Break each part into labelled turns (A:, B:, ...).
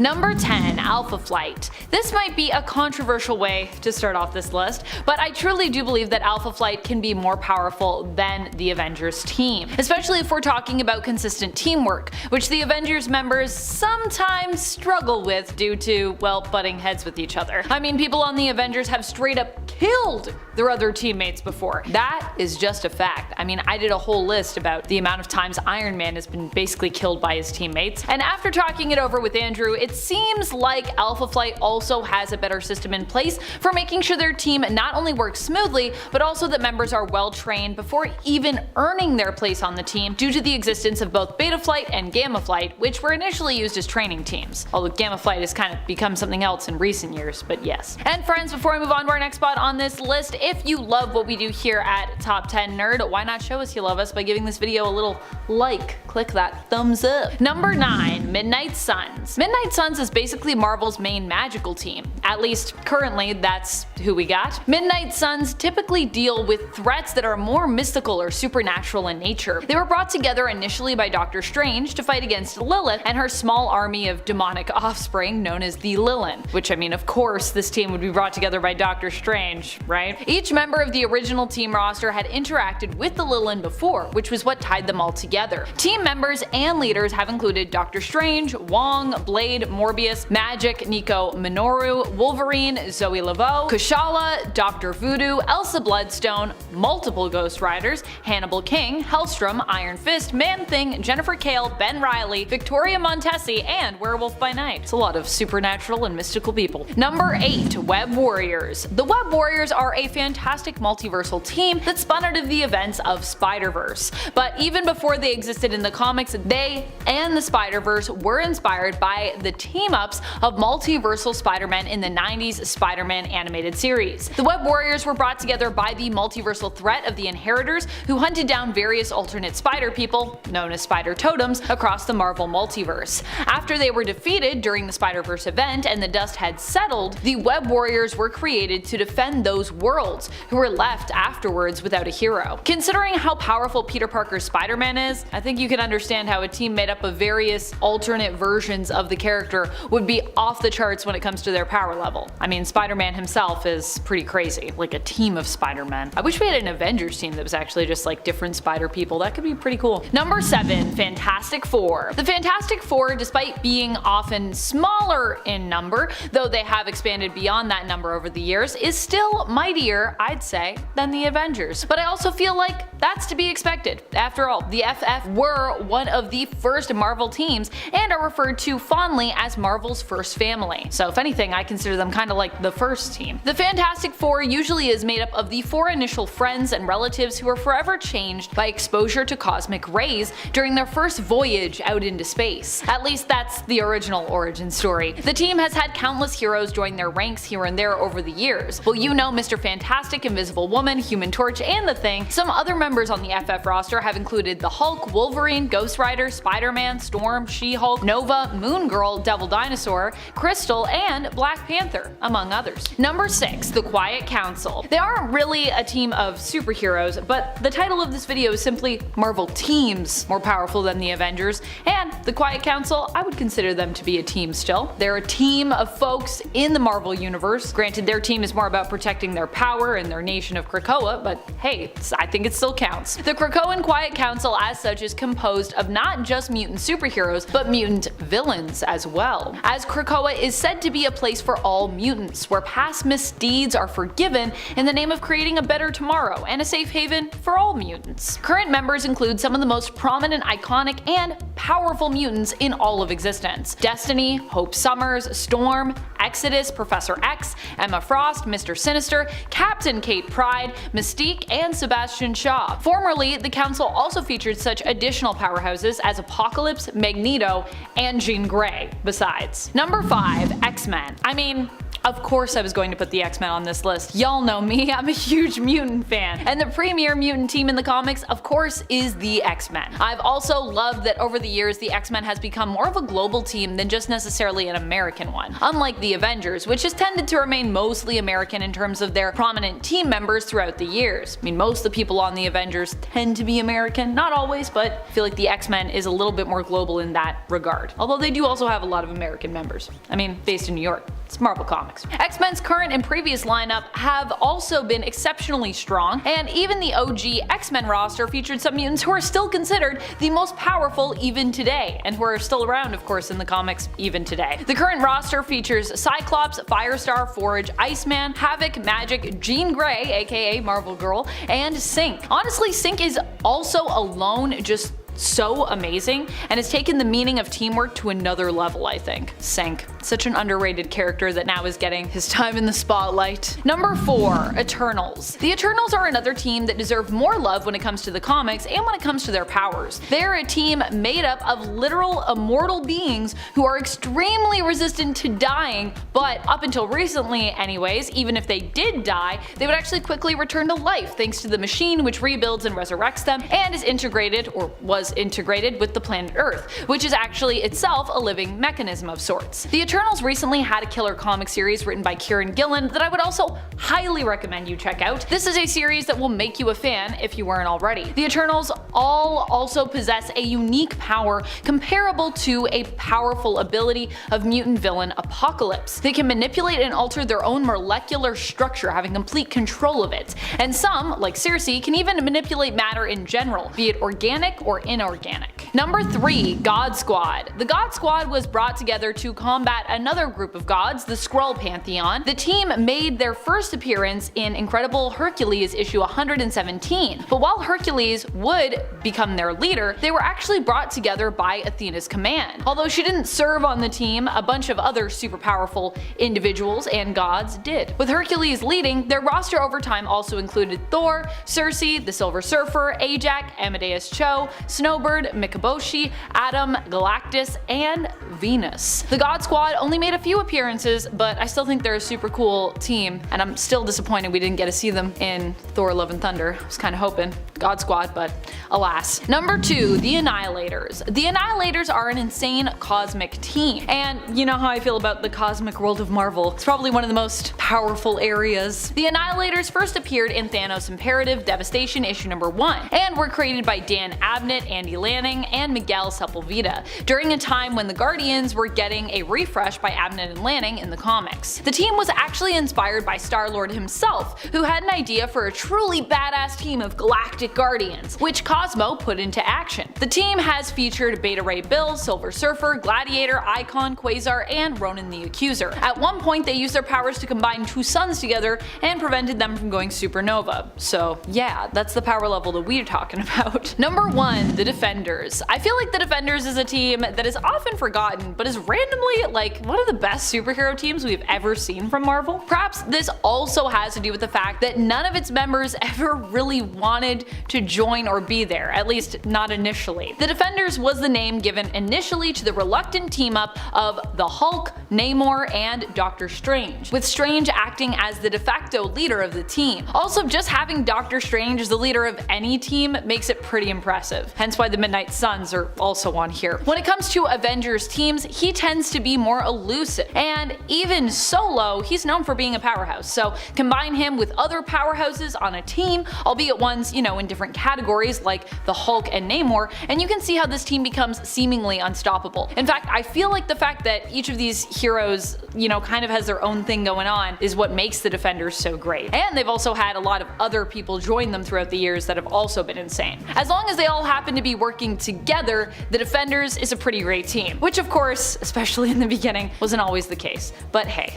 A: Number 10. Alpha Flight. This might be a controversial way to start off this list, but I truly do believe that Alpha Flight can be more powerful than the Avengers team, especially if we're talking about consistent teamwork, which the Avengers members sometimes struggle with due to, well, butting heads with each other. I mean, people on the Avengers have straight up killed their other teammates before. That is just a fact. I mean, I did a whole list about the amount of times Iron Man has been basically killed by his teammates, and after talking it over with Andrew, it seems like Alpha Flight also has a better system in place for making sure their team not only works smoothly, but also that members are well trained before even earning their place on the team due to the existence of both Beta Flight and Gamma Flight, which were initially used as training teams. Although Gamma Flight has kind of become something else in recent years, but yes. And friends, before I move on to our next spot on this list, if you love what we do here at Top 10 Nerd, why not show us you love us by giving this video a little like? Click that thumbs up. Number 9. Midnight Suns. Midnight Suns is basically Marvel's main magical team. At least currently that's who we got. Midnight Suns typically deal with threats that are more mystical or supernatural in nature. They were brought together initially by Doctor Strange to fight against Lilith and her small army of demonic offspring known as the Lilin, which, I mean, of course this team would be brought together by Doctor Strange, right? Each member of the original team roster had interacted with the Lilin before, which was what tied them all together. Team members and leaders have included Doctor Strange, Wong, Blade, Morbius, Magic, Nico Minoru, Wolverine, Zoe Laveau, Kushala, Dr. Voodoo, Elsa Bloodstone, multiple Ghost Riders, Hannibal King, Hellstrom, Iron Fist, Man-Thing, Jennifer Kale, Ben Reilly, Victoria Montesi, and Werewolf by Night. It's a lot of supernatural and mystical people. Number 8. Web Warriors. The Web Warriors are a fantastic multiversal team that spun out of the events of Spider-Verse. But even before they existed in the comics, they and the Spider-Verse were inspired by the team-ups of multiversal Spider-Man in the 90s Spider-Man animated series. The Web Warriors were brought together by the multiversal threat of the Inheritors, who hunted down various alternate spider people, known as Spider Totems, across the Marvel multiverse. After they were defeated during the Spider-Verse event and the dust had settled, the Web Warriors were created to defend those worlds, who were left afterwards without a hero. Considering how powerful Peter Parker's Spider-Man is, I think you can understand how a team made up of various alternate versions of the character would be off the charts when it comes to their power level. I mean, Spider-Man himself is pretty crazy, like a team of Spider-Men. I wish we had an Avengers team that was actually just like different spider people. That could be pretty cool. Number 7. Fantastic Four. The Fantastic Four, despite being often smaller in number, though they have expanded beyond that number over the years, is still mightier, I'd say, than the Avengers. But I also feel like that's to be expected. After all, the FF were one of the first Marvel teams and are referred to fondly as Marvel's first family. So if anything, I consider them kind of like the first team. The Fantastic Four usually is made up of the 4 initial friends and relatives who are forever changed by exposure to cosmic rays during their first voyage out into space. At least that's the original origin story. The team has had countless heroes join their ranks here and there over the years. Well, you know Mr. Fantastic, Invisible Woman, Human Torch, and The Thing. Some other members on the FF roster have included the Hulk, Wolverine, Ghost Rider, Spider-Man, Storm, She-Hulk, Nova, Moon Girl, Devil Dinosaur, Crystal, and Black Panther, among others. Number 6. The Quiet Council. They aren't really a team of superheroes, but the title of this video is simply Marvel Teams More Powerful Than the Avengers, and the Quiet Council, I would consider them to be a team still. They're a team of folks in the Marvel universe. Granted, their team is more about protecting their power and their nation of Krakoa, but hey, I think it still counts. The Krakoan Quiet Council as such is composed of not just mutant superheroes, but mutant villains as well, as Krakoa is said to be a place for all mutants, where past misdeeds are forgiven in the name of creating a better tomorrow and a safe haven for all mutants. Current members include some of the most prominent, iconic, and powerful mutants in all of existence: Destiny, Hope Summers, Storm, Exodus, Professor X, Emma Frost, Mr. Sinister, Captain Kate Pryde, Mystique, and Sebastian Shaw. Formerly, the council also featured such additional powerhouses as Apocalypse, Magneto, and Jean Grey, besides. Number 5. X-Men. I mean, Of course I was going to put the X-Men on this list. Y'all know me, I'm a huge mutant fan. And the premier mutant team in the comics, of course, is the X-Men. I've also loved that over the years the X-Men has become more of a global team than just necessarily an American one. Unlike the Avengers, which has tended to remain mostly American in terms of their prominent team members throughout the years. I mean, most of the people on the Avengers tend to be American, not always, but I feel like the X-Men is a little bit more global in that regard. Although they do also have a lot of American members. I mean, based in New York. It's Marvel Comics. X-Men's current and previous lineup have also been exceptionally strong, and even the OG X-Men roster featured some mutants who are still considered the most powerful even today, and who are still around, of course, in the comics even today. The current roster features Cyclops, Firestar, Forge, Iceman, Havoc, Magic, Jean Grey, aka Marvel Girl, and Synch. Honestly, Synch is also alone just so amazing and has taken the meaning of teamwork to another level, I think. Synch. Such an underrated character that now is getting his time in the spotlight. Number 4. Eternals. The Eternals are another team that deserve more love when it comes to the comics and when it comes to their powers. They're a team made up of literal immortal beings who are extremely resistant to dying, but up until recently anyways, even if they did die, they would actually quickly return to life thanks to the machine which rebuilds and resurrects them and is integrated, or was integrated, with the planet Earth, which is actually itself a living mechanism of sorts. The Eternals recently had a killer comic series written by Kieran Gillen that I would also highly recommend you check out. This is a series that will make you a fan if you weren't already. The Eternals all also possess a unique power comparable to a powerful ability of mutant villain Apocalypse. They can manipulate and alter their own molecular structure, having complete control of it, and some, like Circe, can even manipulate matter in general, be it organic or inorganic. Number 3. God Squad. The God Squad was brought together to combat another group of gods, the Skrull Pantheon. The team made their first appearance in Incredible Hercules issue 117, but while Hercules would become their leader, they were actually brought together by Athena's command. Although she didn't serve on the team, a bunch of other super powerful individuals and gods did. With Hercules leading, their roster over time also included Thor, Circe, the Silver Surfer, Ajax, Amadeus Cho, Snowbird, Mikaboshi, Adam, Galactus, and Venus. The God Squad only made a few appearances, but I still think they're a super cool team, and I'm still disappointed we didn't get to see them in Thor Love and Thunder. I was kinda hoping. God Squad, but alas. Number 2. The Annihilators. The Annihilators are an insane cosmic team, and you know how I feel about the cosmic world of Marvel. It's probably one of the most powerful areas. The Annihilators first appeared in Thanos Imperative Devastation issue number 1, and were created by Dan Abnett, Andy Lanning, and Miguel Sepulveda, during a time when the Guardians were getting a refresh by Abnett and Lanning in the comics. The team was actually inspired by Star-Lord himself, who had an idea for a truly badass team of galactic Guardians, which Cosmo put into action. The team has featured Beta Ray Bill, Silver Surfer, Gladiator, Icon, Quasar, and Ronan the Accuser. At one point they used their powers to combine two suns together and prevented them from going supernova. So yeah, that's the power level that we're talking about. Number 1. The Defenders. I feel like the Defenders is a team that is often forgotten, but is randomly like one of the best superhero teams we've ever seen from Marvel. Perhaps this also has to do with the fact that none of its members ever really wanted to join or be there, at least not initially. The Defenders was the name given initially to the reluctant team up of the Hulk, Namor, and Doctor Strange, with Strange acting as the de facto leader of the team. Also, just having Doctor Strange as the leader of any team makes it pretty impressive, hence why the Midnight Suns are also on here. When it comes to Avengers teams, he tends to be more elusive, and even solo, he's known for being a powerhouse, so combine him with other powerhouses on a team, albeit ones, you know, in different categories like the Hulk and Namor, and you can see how this team becomes seemingly unstoppable. In fact, I feel like the fact that each of these heroes, you know, kind of has their own thing going on is what makes the Defenders so great. And they've also had a lot of other people join them throughout the years that have also been insane. As long as they all happen to be working together, the Defenders is a pretty great team, which of course, especially in the beginning, wasn't always the case. But hey,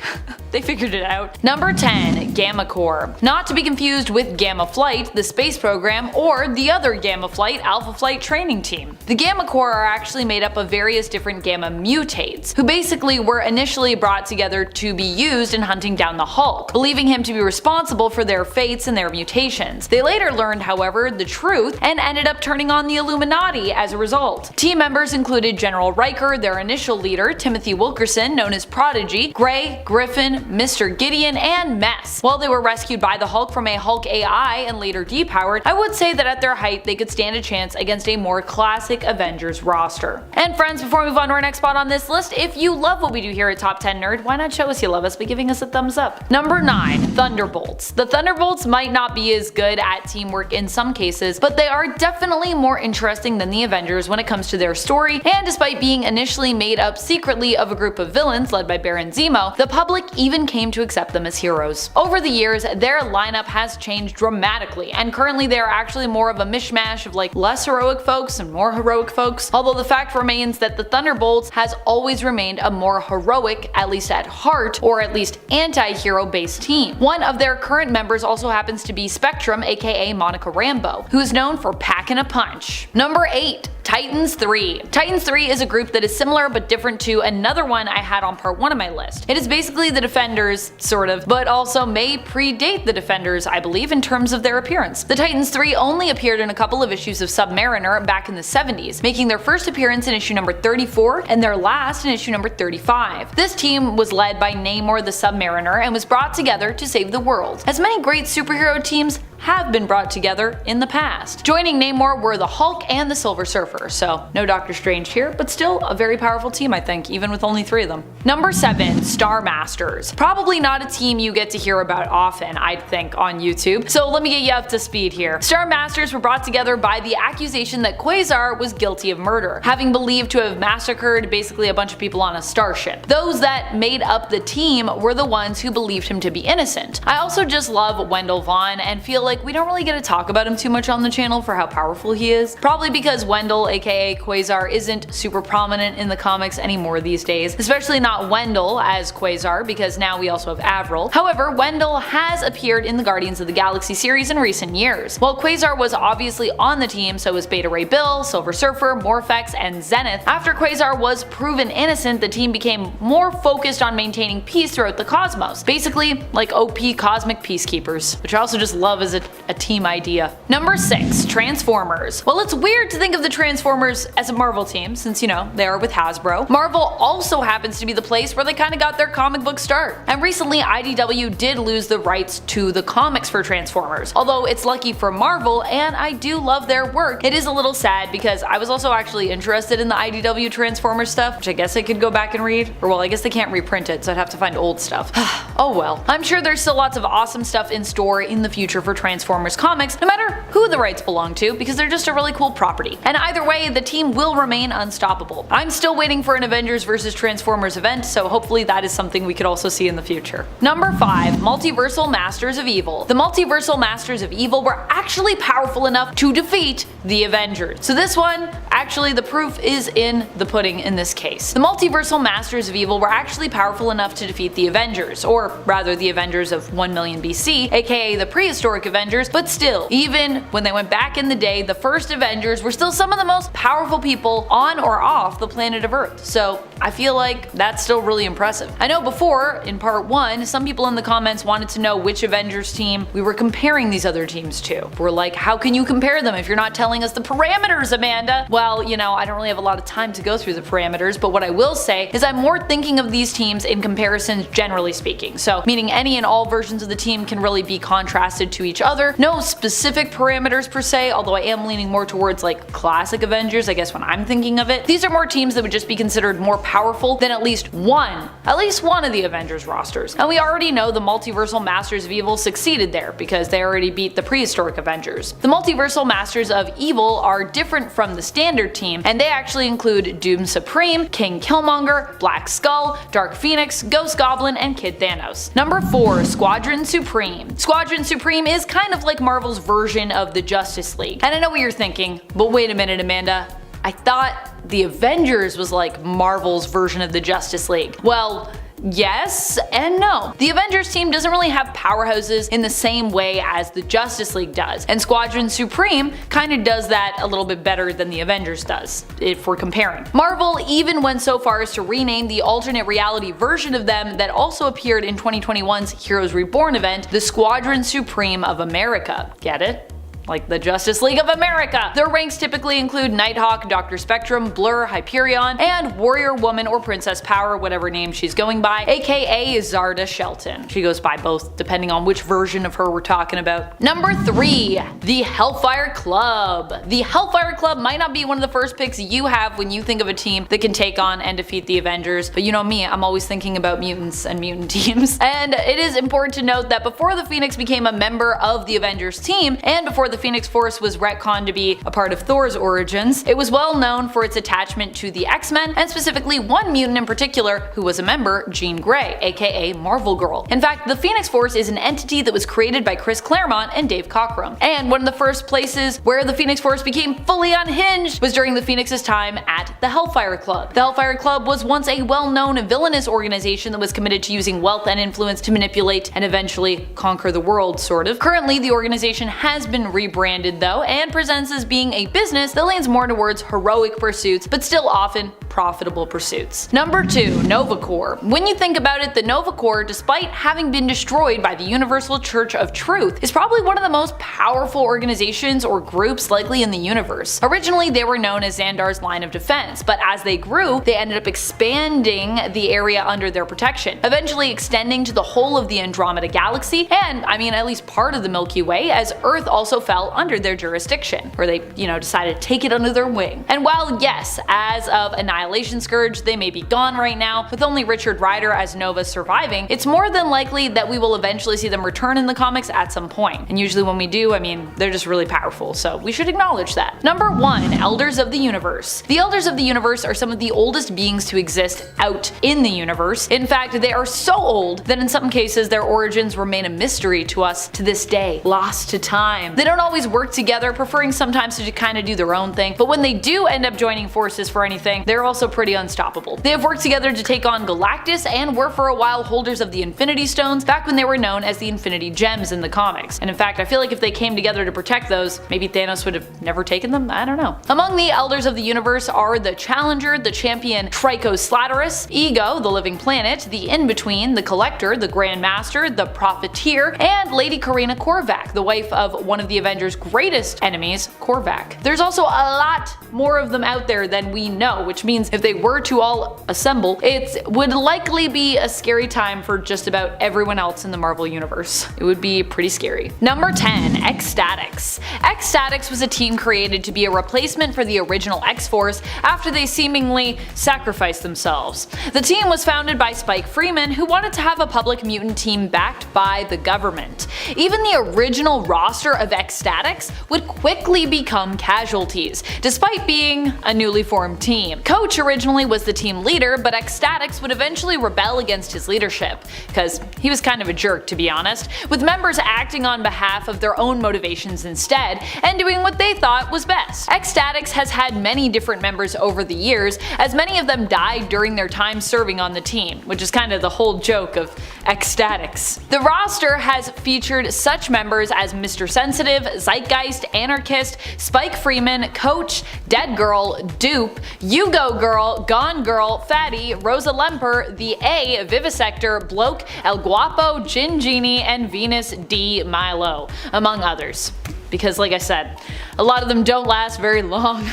A: they figured it out. Number 10. Gamma Corps. Not to be confused with Gamma Flight, the space program, or the other Gamma Flight, Alpha Flight training team. The Gamma Corps are actually made up of various different Gamma mutates, who basically were initially brought together to be used in hunting down the Hulk, believing him to be responsible for their fates and their mutations. They later learned, however, the truth and ended up turning on the Illuminati as a result. Team members included General Riker, their initial leader, Timothy Wilkerson, known as Prodigy, Gray, Griffin, Mr. Gideon, and Mess. While they were rescued by the Hulk from a Hulk AI and later depowered, I would say that at their height they could stand a chance against a more classic Avengers roster. And friends, before we move on to our next spot on this list, if you love what we do here at Top 10 Nerd, why not show us you love us by giving us a thumbs up? Number 9. Thunderbolts. The Thunderbolts might not be as good at teamwork in some cases, but they are definitely more interesting than the Avengers when it comes to their story, and despite being initially made up secretly of a group of villains led by Baron Zemo, the public even came to accept them as heroes. Over the years, their lineup has changed dramatically, and currently they are actually more of a mishmash of like less heroic folks and more heroic folks, although the fact remains that the Thunderbolts has always remained a more heroic, at least at heart, or at least anti-hero based team. One of their current members also happens to be Spectrum, aka Monica Rambeau, who is known for packing a punch. Number 8. Titans 3. Titans 3 is a group that is similar but different to another one I had on part 1 of my list. It is basically the Defenders, sort of, but also may predate the Defenders, I believe, in terms of their appearance. The Titans 3 only appeared in a couple of issues of Submariner back in the 70s, making their first appearance in issue number 34 and their last in issue number 35. This team was led by Namor the Submariner and was brought together to save the world, as many great superhero teams have been brought together in the past. Joining Namor were the Hulk and the Silver Surfer, so no Doctor Strange here, but still a very powerful team I think, even with only 3 of them. Number 7. Star Masters. Probably not a team you get to hear about often, I'd think, on YouTube, so let me get you up to speed here. Star Masters were brought together by the accusation that Quasar was guilty of murder, having believed to have massacred basically a bunch of people on a starship. Those that made up the team were the ones who believed him to be innocent. I also just love Wendell Vaughn and feel like we don't really get to talk about him too much on the channel for how powerful he is. Probably because Wendell, aka Quasar, isn't super prominent in the comics anymore these days, especially not Wendell as Quasar, because now we also have Avril. However, Wendell has appeared in the Guardians of the Galaxy series in recent years. While Quasar was obviously on the team, so was Beta Ray Bill, Silver Surfer, Morphex, and Zenith. After Quasar was proven innocent, the team became more focused on maintaining peace throughout the cosmos, basically like OP cosmic peacekeepers, which I also just love as a team idea. Number 6. Transformers. Well, it's weird to think of the Transformers as a Marvel team, since you know, they are with Hasbro. Marvel also happens to be the place where they kinda got their comic book start. And recently IDW did lose the rights to the comics for Transformers. Although it's lucky for Marvel, and I do love their work, it is a little sad because I was also actually interested in the IDW Transformers stuff, which I guess I could go back and read. Or well, I guess they can't reprint it, so I'd have to find old stuff. Oh well. I'm sure there's still lots of awesome stuff in store in the future for Transformers comics, no matter who the rights belong to, because they're just a really cool property. And either way, the team will remain unstoppable. I'm still waiting for an Avengers vs Transformers event, so hopefully that is something we could also see in the future. Number 5. Multiversal Masters of Evil. The Multiversal Masters of Evil were actually powerful enough to defeat the Avengers. So this one, actually the proof is in the pudding in this case. The Multiversal Masters of Evil were actually powerful enough to defeat the Avengers, or rather the Avengers of 1 million BC, aka the prehistoric Avengers, but still, even when they went back in the day, the first Avengers were still some of the most powerful people on or off the planet of Earth, so I feel like that's still really impressive. I know before, in part 1, some people in the comments wanted to know which Avengers team we were comparing these other teams to. We're like, how can you compare them if you're not telling us the parameters, Amanda? Well, you know, I don't really have a lot of time to go through the parameters, but what I will say is I'm more thinking of these teams in comparisons generally speaking, so meaning any and all versions of the team can really be contrasted to each other. No specific parameters per se, although I am leaning more towards like classic Avengers, I guess when I'm thinking of it. These are more teams that would just be considered more powerful than at least one of the Avengers rosters. And we already know the Multiversal Masters of Evil succeeded there because they already beat the prehistoric Avengers. The Multiversal Masters of Evil are different from the standard team, and they actually include Doom Supreme, King Killmonger, Black Skull, Dark Phoenix, Ghost Goblin, and Kid Thanos. Number 4. Squadron Supreme. Squadron Supreme is kind of like Marvel's version of the Justice League. And I know what you're thinking, but wait a minute, Amanda. I thought the Avengers was like Marvel's version of the Justice League. Well, yes and no. The Avengers team doesn't really have powerhouses in the same way as the Justice League does, and Squadron Supreme kinda does that a little bit better than the Avengers does, if we're comparing. Marvel even went so far as to rename the alternate reality version of them that also appeared in 2021's Heroes Reborn event the Squadron Supreme of America. Get it? like the Justice League of America. Their ranks typically include Nighthawk, Dr. Spectrum, Blur, Hyperion, and Warrior Woman or Princess Power, whatever name she's going by, aka Zarda Shelton. She goes by both depending on which version of her we're talking about. Number 3. The Hellfire Club. The Hellfire Club might not be one of the first picks you have when you think of a team that can take on and defeat the Avengers, but you know me, I'm always thinking about mutants and mutant teams. And it is important to note that before the Phoenix became a member of the Avengers team, and before the Phoenix Force was retconned to be a part of Thor's origins, it was well known for its attachment to the X-Men, and specifically one mutant in particular who was a member, Jean Grey, aka Marvel Girl. In fact, the Phoenix Force is an entity that was created by Chris Claremont and Dave Cockrum, and one of the first places where the Phoenix Force became fully unhinged was during the Phoenix's time at the Hellfire Club. The Hellfire Club was once a well-known villainous organization that was committed to using wealth and influence to manipulate and eventually conquer the world, sort of. Currently, the organization has been rebranded though, and presents as being a business that leans more towards heroic pursuits, but still often profitable pursuits. Number 2. Nova Corps. When you think about it, the Nova Corps, despite having been destroyed by the Universal Church of Truth, is probably one of the most powerful organizations or groups likely in the universe. Originally, they were known as Xandar's line of defense, but as they grew, they ended up expanding the area under their protection, eventually extending to the whole of the Andromeda Galaxy, and I mean at least part of the Milky Way, as Earth also fell under their jurisdiction, where they, decided to take it under their wing. And while yes, as of Annihilation Scourge, they may be gone right now, with only Richard Rider as Nova surviving, it's more than likely that we will eventually see them return in the comics at some point. And usually when we do, I mean, they're just really powerful, so we should acknowledge that. Number 1. Elders of the Universe. The Elders of the Universe are some of the oldest beings to exist out in the universe. In fact, they are so old that in some cases their origins remain a mystery to us to this day, lost to time. They don't always work together, preferring sometimes to kind of do their own thing, but when they do end up joining forces for anything, they're also pretty unstoppable. They have worked together to take on Galactus and were for a while holders of the Infinity Stones back when they were known as the Infinity Gems in the comics. And in fact, I feel like if they came together to protect those, maybe Thanos would have never taken them? I don't know. Among the Elders of the Universe are the Challenger, the Champion Trichoslaterus, Ego, the Living Planet, the In-Between, the Collector, the Grand Master, the Profiteer, and Lady Karina Korvac, the wife of one of the Avengers' greatest enemies, Korvac. There's also a lot more of them out there than we know, which means if they were to all assemble, it would likely be a scary time for just about everyone else in the Marvel Universe. It would be pretty scary. Number 10. X-Statix. X-Statix was a team created to be a replacement for the original X-Force after they seemingly sacrificed themselves. The team was founded by Spike Freeman, who wanted to have a public mutant team backed by the government. Even the original roster of X-Statix would quickly become casualties, despite being a newly formed team. Coach originally was the team leader, but X-Statix would eventually rebel against his leadership, because he was kind of a jerk, to be honest, with members acting on behalf of their own motivations instead, and doing what they thought was best. X-Statix has had many different members over the years, as many of them died during their time serving on the team, which is kind of the whole joke of X-Statix. The roster has featured such members as Mr. Sensitive, Zeitgeist, Anarchist, Spike Freeman, Coach, Dead Girl, Dupe, You Go Girl, Gone Girl, Fatty, Rosa Lemper, The A, Vivisector, Bloke, El Guapo, Gin Genie, and Venus D. Milo, among others. Because like I said, a lot of them don't last very long.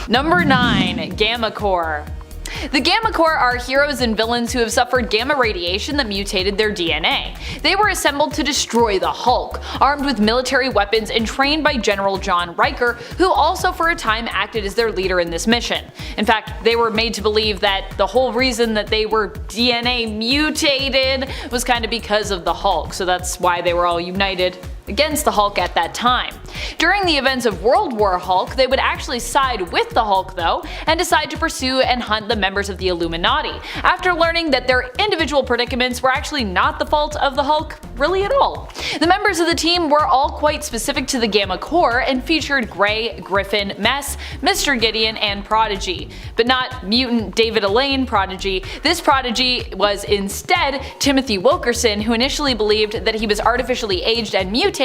A: Number 9. Gamma Corps. The Gamma Corps are heroes and villains who have suffered gamma radiation that mutated their DNA. They were assembled to destroy the Hulk, armed with military weapons and trained by General John Riker, who also for a time acted as their leader in this mission. In fact, they were made to believe that the whole reason that they were DNA mutated was kind of because of the Hulk, so that's why they were all united against the Hulk at that time. During the events of World War Hulk, they would actually side with the Hulk though, and decide to pursue and hunt the members of the Illuminati, after learning that their individual predicaments were actually not the fault of the Hulk really at all. The members of the team were all quite specific to the Gamma Corps and featured Grey, Griffin, Mess, Mr. Gideon, and Prodigy, but not mutant David Elaine Prodigy. This Prodigy was instead Timothy Wilkerson, who initially believed that he was artificially aged and mutated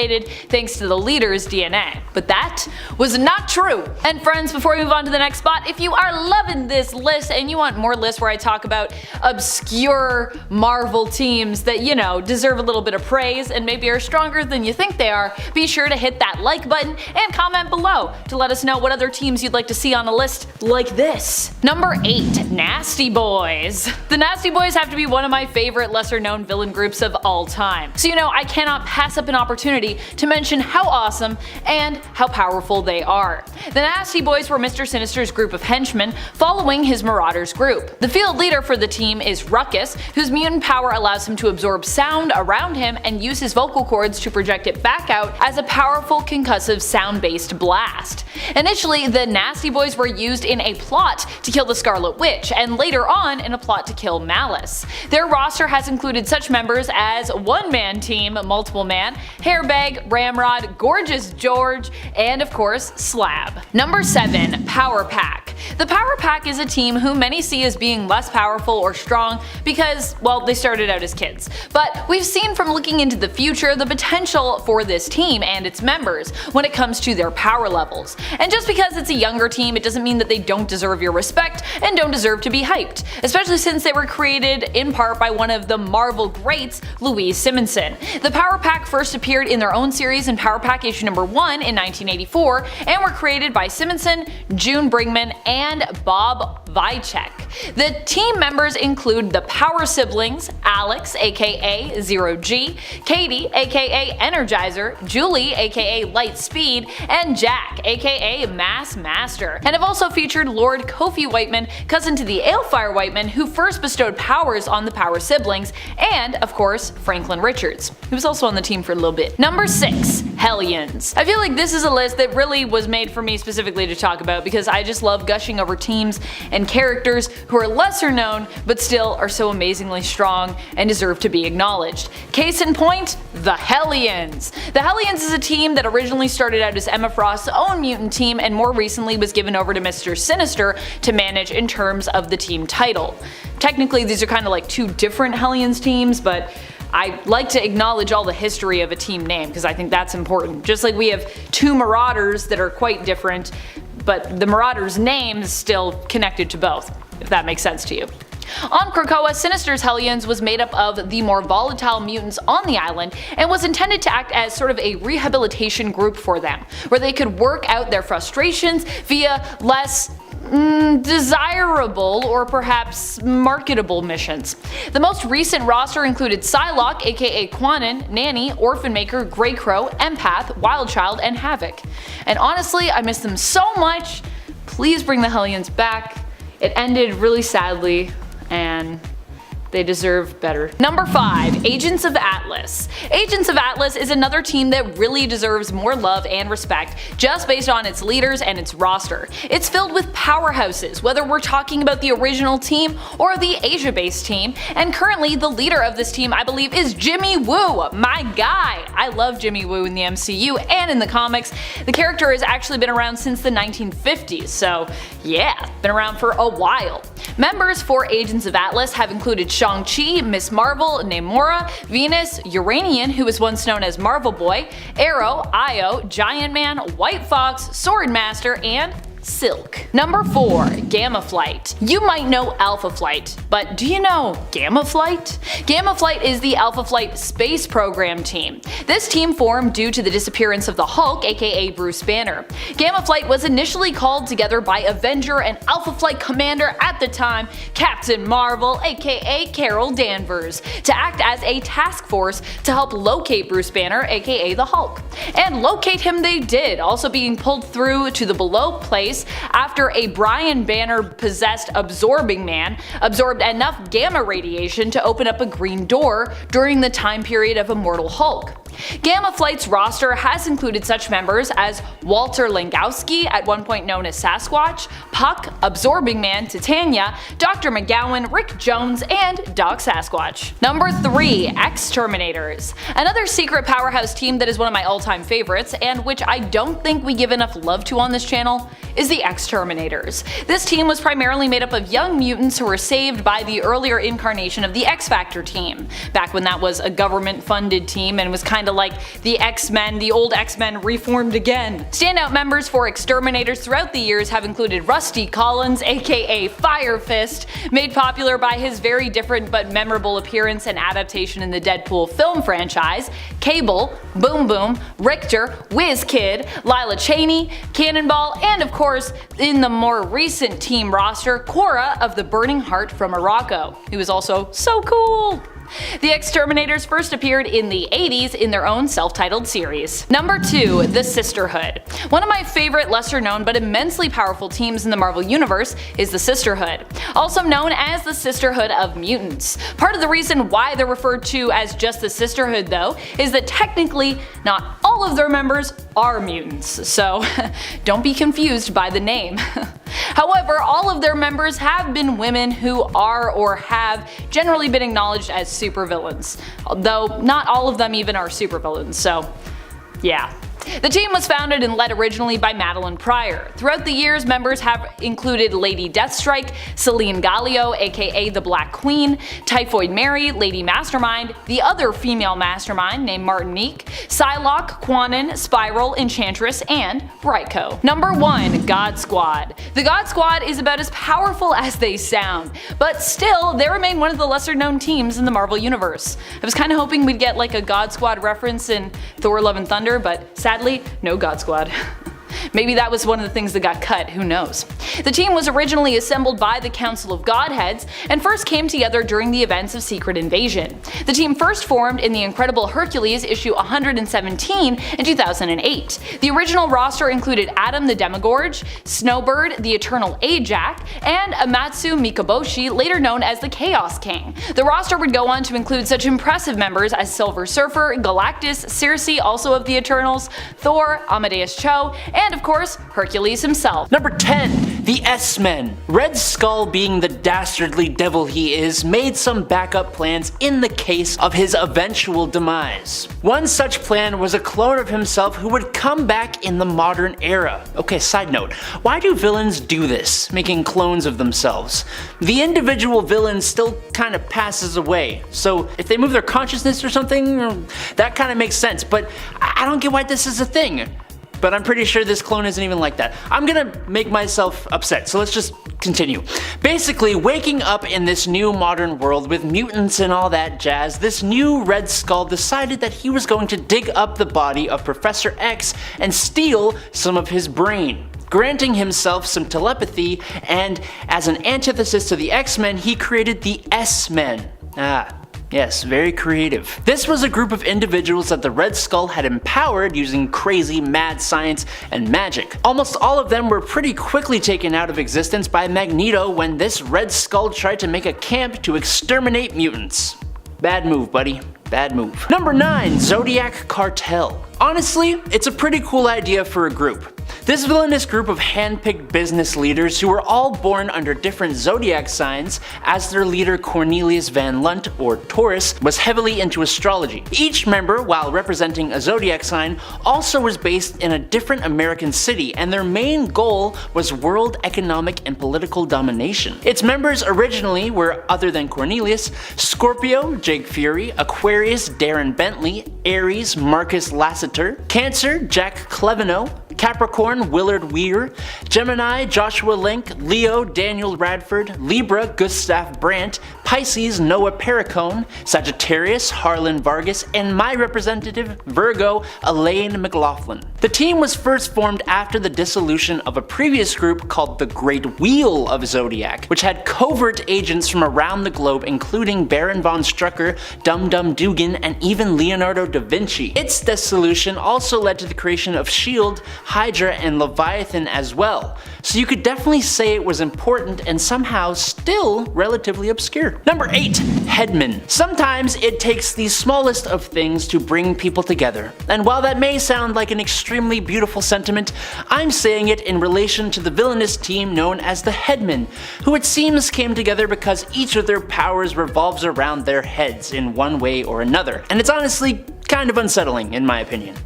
A: thanks to the leader's DNA. But that was not true. And friends, before we move on to the next spot, if you are loving this list and you want more lists where I talk about obscure Marvel teams that, you know, deserve a little bit of praise and maybe are stronger than you think they are, be sure to hit that like button and comment below to let us know what other teams you'd like to see on a list like this. Number 8. Nasty Boys. The Nasty Boys have to be one of my favorite lesser known villain groups of all time. So you know, I cannot pass up an opportunity to mention how awesome and how powerful they are. The Nasty Boys were Mr. Sinister's group of henchmen following his Marauders group. The field leader for the team is Ruckus, whose mutant power allows him to absorb sound around him and use his vocal cords to project it back out as a powerful concussive sound-based blast. Initially, the Nasty Boys were used in a plot to kill the Scarlet Witch, and later on in a plot to kill Malice. Their roster has included such members as One Man Team, Multiple Man, Hairbag, Ramrod, Gorgeous George, and of course Slab. Number 7. Power Pack. The Power Pack is a team who many see as being less powerful or strong because, well, they started out as kids. But we've seen from looking into the future the potential for this team and its members when it comes to their power levels. And just because it's a younger team, it doesn't mean that they don't deserve your respect and don't deserve to be hyped, especially since they were created in part by one of the Marvel greats, Louise Simonson. The Power Pack first appeared in their own series in Power Pack issue number 1 in 1984 and were created by Simonson, June Brigman, and Bob Vycek. The team members include the Power Siblings, Alex aka Zero G, Katie aka Energizer, Julie aka Light Speed, and Jack aka Mass Master, and have also featured Lord Kofi Whiteman, cousin to the HELLFIRE Whiteman, who first bestowed powers on the Power Siblings, and of course Franklin Richards, who was also on the team for a little bit. Number 6. Hellions. I feel like this is a list that really was made for me specifically to talk about because I just love gushing over teams and characters who are lesser known but still are so amazingly strong and deserve to be acknowledged. Case in point, the Hellions. The Hellions is a team that originally started out as Emma Frost's own mutant team and more recently was given over to Mr. Sinister to manage in terms of the team title. Technically these are kind of like two different Hellions teams, but I like to acknowledge all the history of a team name because I think that's important. Just like we have two Marauders that are quite different, but the Marauders' name is still connected to both, if that makes sense to you. On Krakoa, Sinister's Hellions was made up of the more volatile mutants on the island and was intended to act as sort of a rehabilitation group for them, where they could work out their frustrations via less desirable or perhaps marketable missions. The most recent roster included Psylocke aka Quanon, Nanny, Orphan Maker, Grey Crow, Empath, Wildchild, and Havoc. And honestly, I miss them so much. Please bring the Hellions back. It ended really sadly and they deserve better. Number 5. Agents of Atlas. Agents of Atlas is another team that really deserves more love and respect just based on its leaders and its roster. It's filled with powerhouses, whether we're talking about the original team or the Asia-based team, and currently the leader of this team I believe is Jimmy Woo, my guy. I love Jimmy Woo in the MCU and in the comics. The character has actually been around since the 1950s, so yeah, been around for a while. Members for Agents of Atlas have included Shang-Chi, Miss Marvel, Namora, Venus, Uranian, who was once known as Marvel Boy, Arrow, Io, Giant Man, White Fox, Swordmaster, and Silk. Number 4. Gamma Flight. You might know Alpha Flight, but do you know Gamma Flight? Gamma Flight is the Alpha Flight space program team. This team formed due to the disappearance of the Hulk, aka Bruce Banner. Gamma Flight was initially called together by Avenger and Alpha Flight commander at the time, Captain Marvel, aka Carol Danvers, to act as a task force to help locate Bruce Banner, aka the Hulk. And locate him they did, also being pulled through to the below place after a Brian Banner possessed absorbing man absorbed enough gamma radiation to open up a green door during the time period of Immortal Hulk. Gamma Flight's roster has included such members as Walter Langowski, at one point known as Sasquatch, Puck, Absorbing Man, Titania, Dr. McGowan, Rick Jones, and Doc Sasquatch. Number 3. Exterminators. Another secret powerhouse team that is one of my all-time favorites, and which I don't think we give enough love to on this channel, is the Exterminators. This team was primarily made up of young mutants who were saved by the earlier incarnation of the X-Factor team, back when that was a government-funded team and was kinda like the X-Men, the old X-Men reformed again. Standout members for Exterminators throughout the years have included Rusty Collins, aka Fire Fist, made popular by his very different but memorable appearance and adaptation in the Deadpool film franchise, Cable, Boom Boom, Richter, Whiz Kid, Lila Cheney, Cannonball, and of course, in the more recent team roster, Cora of the Burning Heart from Morocco, who is also so cool. The Exterminators first appeared in the 80s in their own self-titled series. Number 2. The Sisterhood. One of my favorite lesser known but immensely powerful teams in the Marvel Universe is the Sisterhood, also known as the Sisterhood of Mutants. Part of the reason why they're referred to as just the Sisterhood though, is that technically not all of their members are mutants, so don't be confused by the name. However, all of their members have been women who are or have generally been acknowledged as supervillains, though not all of them even are supervillains, so yeah. The team was founded and led originally by Madeline Pryor. Throughout the years, members have included Lady Deathstrike, Celine Gallio aka the Black Queen, Typhoid Mary, Lady Mastermind, the other female mastermind named Martinique, Psylocke, Quanon, Spiral, Enchantress, and Brightco. Number 1. God Squad. The God Squad is about as powerful as they sound, but still, they remain one of the lesser known teams in the Marvel Universe. I was kinda hoping we'd get like a God Squad reference in Thor Love and Thunder, but sadly, no God Squad. Maybe that was one of the things that got cut, who knows. The team was originally assembled by the Council of Godheads and first came together during the events of Secret Invasion. The team first formed in the Incredible Hercules issue 117 in 2008. The original roster included Adam the Demogorgon, Snowbird, the Eternal Ajax, and Amatsu Mikaboshi, later known as the Chaos King. The roster would go on to include such impressive members as Silver Surfer, Galactus, Circe, also of the Eternals, Thor, Amadeus Cho, and of course, Hercules himself.
B: Number 10. The S-Men. Red Skull, being the dastardly devil he is, made some backup plans in the case of his eventual demise. One such plan was a clone of himself who would come back in the modern era. Okay, side note, why do villains do this, making clones of themselves? The individual villain still kind of passes away, so if they move their consciousness or something, that kind of makes sense, but I don't get why this is a thing. But I'm pretty sure this clone isn't even like that. I'm gonna make myself upset, so let's just continue. Basically, waking up in this new modern world with mutants and all that jazz, this new Red Skull decided that he was going to dig up the body of Professor X and steal some of his brain, granting himself some telepathy, and as an antithesis to the X-Men, he created the S-Men. Yes, very creative. This was a group of individuals that the Red Skull had empowered using crazy mad science and magic. Almost all of them were pretty quickly taken out of existence by Magneto when this Red Skull tried to make a camp to exterminate mutants. Bad move, buddy. Bad move. Number 9. Zodiac Cartel. Honestly, it's a pretty cool idea for a group. This villainous group of hand-picked business leaders who were all born under different zodiac signs, as their leader Cornelius Van Lunt, or Taurus, was heavily into astrology. Each member, while representing a zodiac sign, also was based in a different American city, and their main goal was world economic and political domination. Its members originally were, other than Cornelius, Scorpio, Jake Fury, Aquarius, Darren Bentley, Aries, Marcus Lassiter, Cancer, Jack Cleveno, Capricorn, Willard Weir, Gemini, Joshua Link, Leo, Daniel Radford, Libra, Gustav Brandt, Pisces, Noah Perricone, Sagittarius, Harlan Vargas, and my representative, Virgo, Elaine McLaughlin. The team was first formed after the dissolution of a previous group called the Great Wheel of Zodiac, which had covert agents from around the globe including Baron von Strucker, Dum Dum Dugan, and even Leonardo da Vinci. Its dissolution also led to the creation of S.H.I.E.L.D., Hydra, and Leviathan as well, so you could definitely say it was important and somehow still relatively obscure. Number 8. Headmen. Sometimes it takes the smallest of things to bring people together, and while that may sound like an extremely beautiful sentiment, I'm saying it in relation to the villainous team known as the Headmen, who it seems came together because each of their powers revolves around their heads in one way or another, and it's honestly kind of unsettling in my opinion.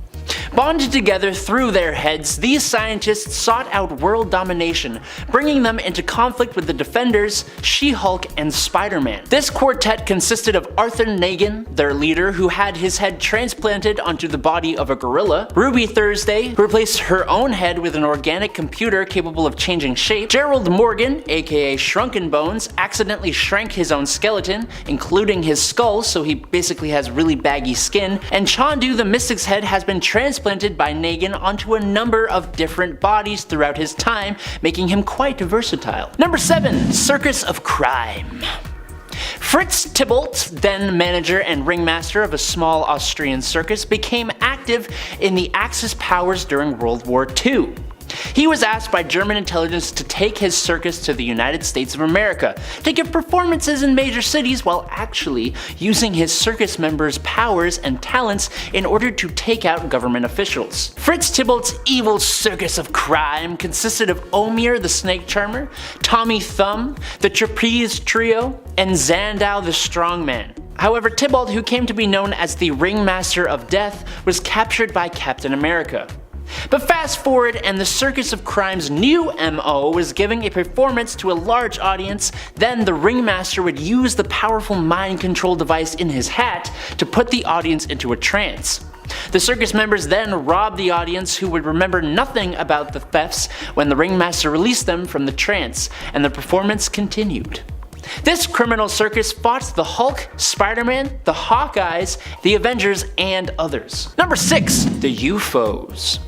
B: Bonded together through their heads, these scientists sought out world domination, bringing them into conflict with the Defenders, She-Hulk, and Spider-Man. This quartet consisted of Arthur Nagin, their leader, who had his head transplanted onto the body of a gorilla, Ruby Thursday, who replaced her own head with an organic computer capable of changing shape, Gerald Morgan, aka Shrunken Bones, accidentally shrank his own skeleton, including his skull, so he basically has really baggy skin, and Chandu the Mystic's head has been transplanted by Nagin onto a number of different bodies throughout his time, making him quite versatile. Number 7. Circus of Crime. Fritz Tybalt, then manager and ringmaster of a small Austrian circus, became active in the Axis powers during World War II. He was asked by German intelligence to take his circus to the United States of America to give performances in major cities while actually using his circus members' powers and talents in order to take out government officials. Fritz Tybalt's evil circus of crime consisted of Omir the Snake Charmer, Tommy Thumb, the Trapeze Trio, and Zandow the Strongman. However, Tybalt, who came to be known as the Ringmaster of Death, was captured by Captain America. But fast forward, and the Circus of Crime's new MO was giving a performance to a large audience. Then the Ringmaster would use the powerful mind control device in his hat to put the audience into a trance. The circus members then robbed the audience, who would remember nothing about the thefts when the Ringmaster released them from the trance, and the performance continued. This criminal circus fought the Hulk, Spider-Man, the Hawkeyes, the Avengers, and others. Number 6. The UFOs.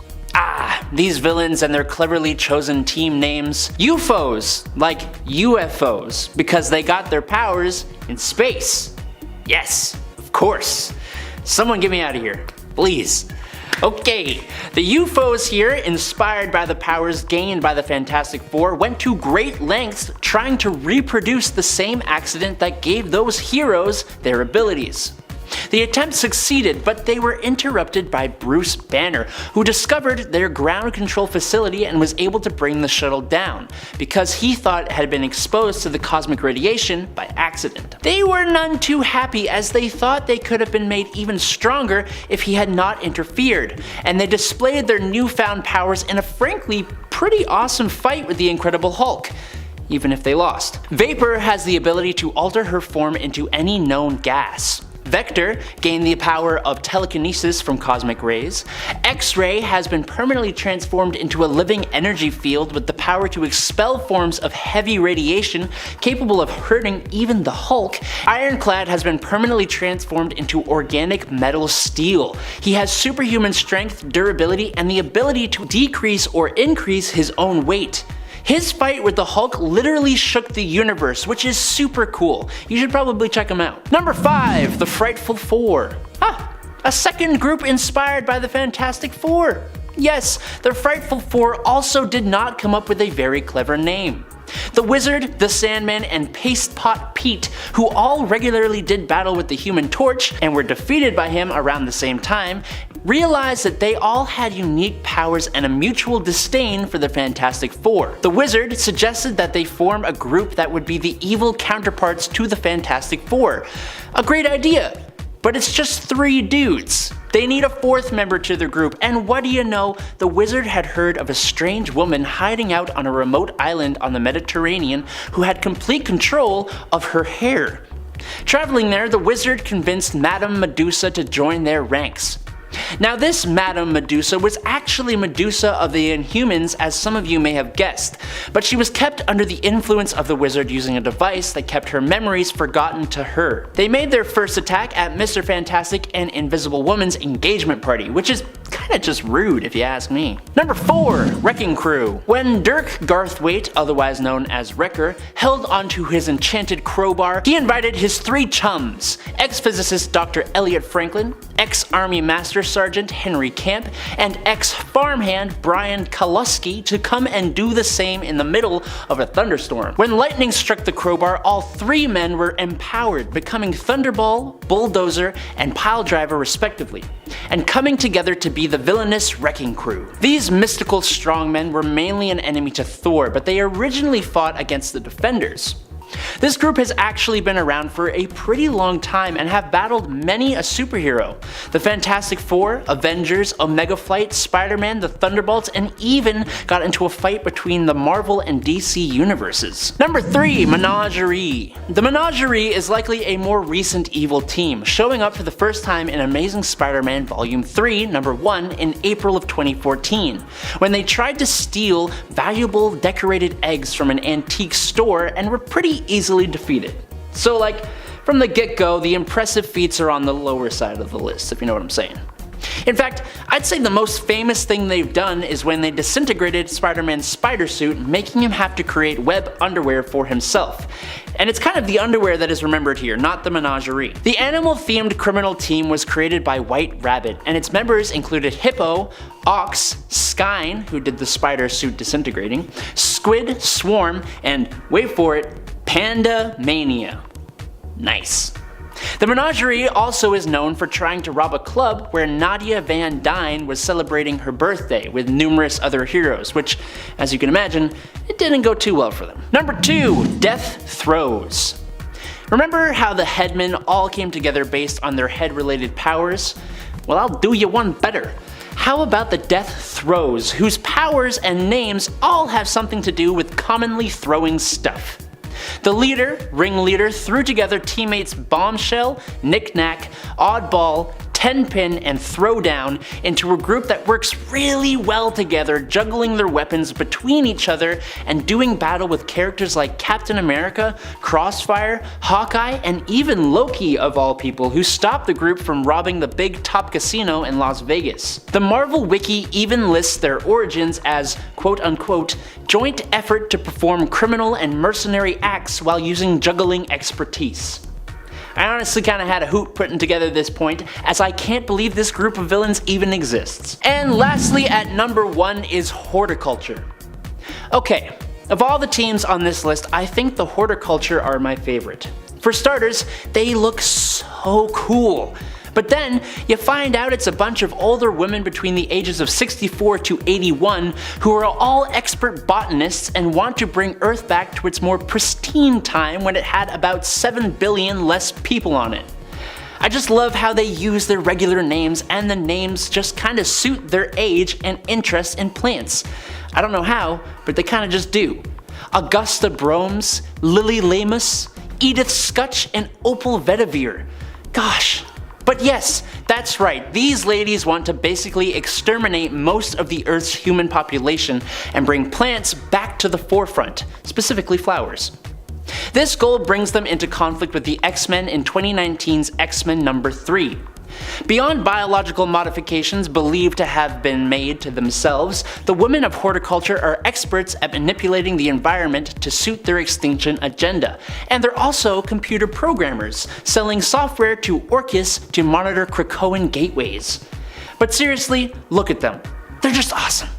B: These villains and their cleverly chosen team names. UFOs, like UFOs, because they got their powers in space. Yes, of course. Someone get me out of here, please. Okay, the UFOs here, inspired by the powers gained by the Fantastic Four, went to great lengths trying to reproduce the same accident that gave those heroes their abilities. The attempt succeeded, but they were interrupted by Bruce Banner, who discovered their ground control facility and was able to bring the shuttle down, because he thought it had been exposed to the cosmic radiation by accident. They were none too happy, as they thought they could have been made even stronger if he had not interfered, and they displayed their newfound powers in a frankly pretty awesome fight with the Incredible Hulk, even if they lost. Vapor has the ability to alter her form into any known gas. Vector gained the power of telekinesis from cosmic rays. X-Ray has been permanently transformed into a living energy field with the power to expel forms of heavy radiation capable of hurting even the Hulk. Ironclad has been permanently transformed into organic metal steel. He has superhuman strength, durability, and the ability to decrease or increase his own weight. His fight with the Hulk literally shook the universe, which is super cool. You should probably check him out. Number 5. The Frightful Four. A second group inspired by the Fantastic Four. Yes, the Frightful Four also did not come up with a very clever name. The Wizard, the Sandman, and Paste Pot Pete, who all regularly did battle with the Human Torch and were defeated by him around the same time, realized that they all had unique powers and a mutual disdain for the Fantastic Four. The Wizard suggested that they form a group that would be the evil counterparts to the Fantastic Four. A great idea! But it's just 3 dudes. They need a 4th member to their group, and what do you know, the Wizard had heard of a strange woman hiding out on a remote island on the Mediterranean who had complete control of her hair. Traveling there, the Wizard convinced Madame Medusa to join their ranks. Now this Madame Medusa was actually Medusa of the Inhumans, as some of you may have guessed, but she was kept under the influence of the Wizard using a device that kept her memories forgotten to her. They made their first attack at Mr. Fantastic and Invisible Woman's engagement party, which is kinda just rude if you ask me. Number 4. Wrecking Crew. When Dirk Garthwaite, otherwise known as Wrecker, held onto his enchanted crowbar, he invited his 3 chums, ex-physicist Dr. Elliot Franklin, ex-Army Master Sergeant Henry Camp, and ex-farmhand Brian Kalusky to come and do the same in the middle of a thunderstorm. When lightning struck the crowbar, all 3 men were empowered, becoming Thunderball, Bulldozer, and Piledriver respectively, and coming together to be the villainous Wrecking Crew. These mystical strongmen were mainly an enemy to Thor, but they originally fought against the Defenders. This group has actually been around for a pretty long time and have battled many a superhero. The Fantastic Four, Avengers, Omega Flight, Spider-Man, the Thunderbolts, and even got into a fight between the Marvel and DC universes. Number 3. Menagerie. The Menagerie is likely a more recent evil team, showing up for the first time in Amazing Spider-Man Volume 3, Number 1 in April of 2014, when they tried to steal valuable decorated eggs from an antique store and were pretty easily defeated. So like, from the get-go, the impressive feats are on the lower side of the list, if you know what I'm saying. In fact, I'd say the most famous thing they've done is when they disintegrated Spider-Man's spider suit, making him have to create web underwear for himself. And it's kind of the underwear that is remembered here, not the menagerie. The animal-themed criminal team was created by White Rabbit, and its members included Hippo, Ox, Skyne, who did the spider suit disintegrating, Squid, Swarm, and, wait for it, Panda Mania. Nice. The Menagerie also is known for trying to rob a club where Nadia Van Dyne was celebrating her birthday with numerous other heroes, which, as you can imagine, it didn't go too well for them. Number 2. Death Throes. Remember how the headmen all came together based on their head-related powers? Well, I'll do you one better. How about the Death Throes, whose powers and names all have something to do with commonly throwing stuff? The ringleader, threw together teammates Bombshell, Knick-Knack, Oddball, Tenpin, and Throwdown into a group that works really well together, juggling their weapons between each other and doing battle with characters like Captain America, Crossfire, Hawkeye, and even Loki of all people, who stopped the group from robbing the big top casino in Las Vegas. The Marvel Wiki even lists their origins as quote-unquote joint effort to perform criminal and mercenary acts while using juggling expertise. I honestly kinda had a hoot putting together this point, as I can't believe this group of villains even exists. And lastly, at number 1 is Horticulture. Okay, of all the teams on this list, I think the Horticulture are my favorite. For starters, they look so cool. But then, you find out it's a bunch of older women between the ages of 64 to 81 who are all expert botanists and want to bring Earth back to its more pristine time when it had about 7 billion less people on it. I just love how they use their regular names, and the names just kinda suit their age and interest in plants. I don't know how, but they kinda just do. Augusta Bromes, Lily Lamus, Edith Scutch, and Opal Vetiver. Gosh. But yes, that's right, these ladies want to basically exterminate most of the Earth's human population and bring plants back to the forefront, specifically flowers. This goal brings them into conflict with the X-Men in 2019's X-Men number 3. Beyond biological modifications believed to have been made to themselves, the women of Horticulture are experts at manipulating the environment to suit their extinction agenda, and they're also computer programmers, selling software to Orcus to monitor Krakoan gateways. But seriously, look at them. They're just awesome.